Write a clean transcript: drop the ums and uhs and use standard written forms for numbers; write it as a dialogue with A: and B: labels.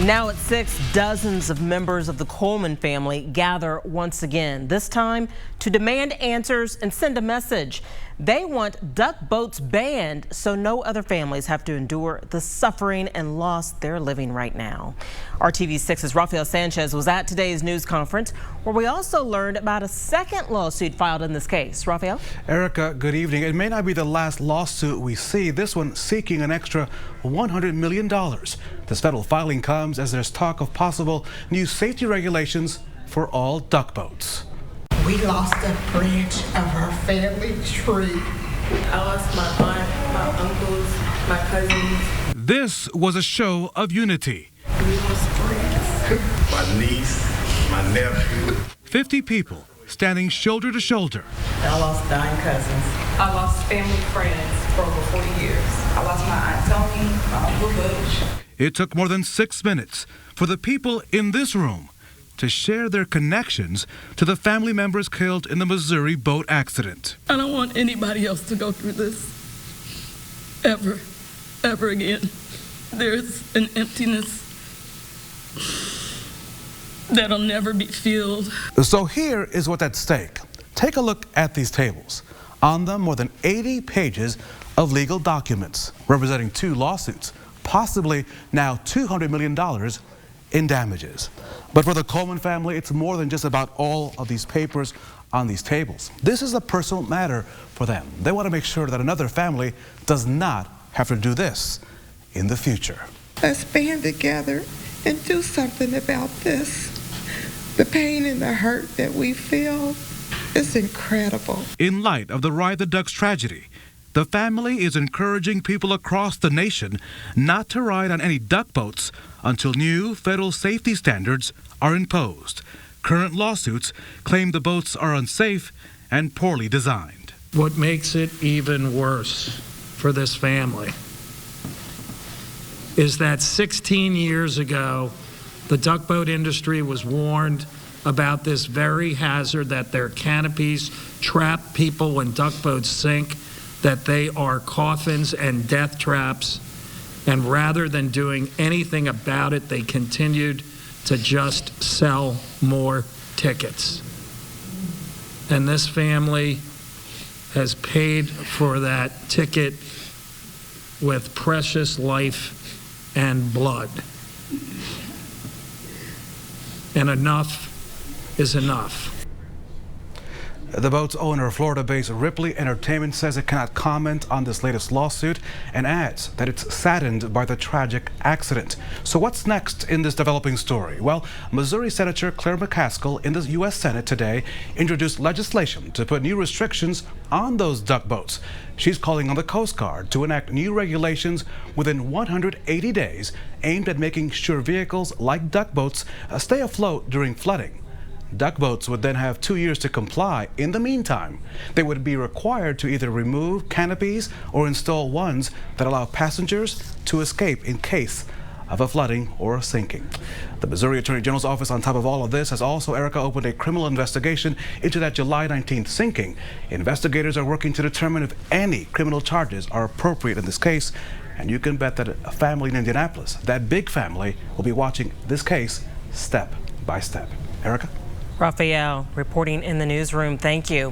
A: Now at 6, dozens of members of the Coleman family gather once again, this time to demand answers and send a message. They want duck boats banned so no other families have to endure the suffering and loss they're living right now. RTV6's Rafael Sanchez was at today's news conference, where we also learned about a second lawsuit filed in this case. Rafael?
B: Erica, good evening. It may not be the last lawsuit we see, this one seeking an extra $100 million. This federal filing comes as there's talk of possible new safety regulations for all duck boats.
C: We lost a branch of our family tree.
D: I lost my aunt, my uncles, my cousins.
B: This was a show of unity.
D: We lost friends.
E: My niece, my nephew.
B: 50 people standing shoulder to shoulder.
C: I lost 9 cousins.
D: I lost family friends for over 40 years. I lost my Aunt Tony, my Uncle Butch.
B: It took more than 6 minutes for the people in this room to share their connections to the family members killed in the Missouri boat accident.
F: I don't want anybody else to go through this ever again. There's an emptiness that'll never be filled.
B: So here is what's at stake. Take a look at these tables. On them, more than 80 pages of legal documents representing 2 lawsuits, possibly now $200 million in damages. But for the Coleman family, it's more than just about all of these papers on these tables. This is a personal matter for them. They want to make sure that another family does not have to do this in the future.
C: Let's band together and do something about this. The pain and the hurt that we feel is incredible.
B: In light of the Ride the Ducks tragedy, the family is encouraging people across the nation not to ride on any duck boats until new federal safety standards are imposed. Current lawsuits claim the boats are unsafe and poorly designed.
G: What makes it even worse for this family is that 16 years ago, the duck boat industry was warned about this very hazard, that their canopies trap people when duck boats sink, that they are coffins and death traps, and rather than doing anything about it, they continued to just sell more tickets. And this family has paid for that ticket with precious life and blood. And enough is enough.
B: The boat's owner, Florida-based Ripley Entertainment, says it cannot comment on this latest lawsuit and adds that it's saddened by the tragic accident. So what's next in this developing story? Well, Missouri Senator Claire McCaskill in the U.S. Senate today introduced legislation to put new restrictions on those duck boats. She's calling on the Coast Guard to enact new regulations within 180 days aimed at making sure vehicles like duck boats stay afloat during flooding. Duck boats would then have 2 years to comply. In the meantime, they would be required to either remove canopies or install ones that allow passengers to escape in case of a flooding or a sinking. The Missouri Attorney General's office, on top of all of this, has also, Erica, opened a criminal investigation into that July 19th sinking. Investigators are working to determine if any criminal charges are appropriate in this case, and you can bet that a family in Indianapolis, that big family, will be watching this case step by step. Erica?
A: Rafael reporting in the newsroom. Thank you.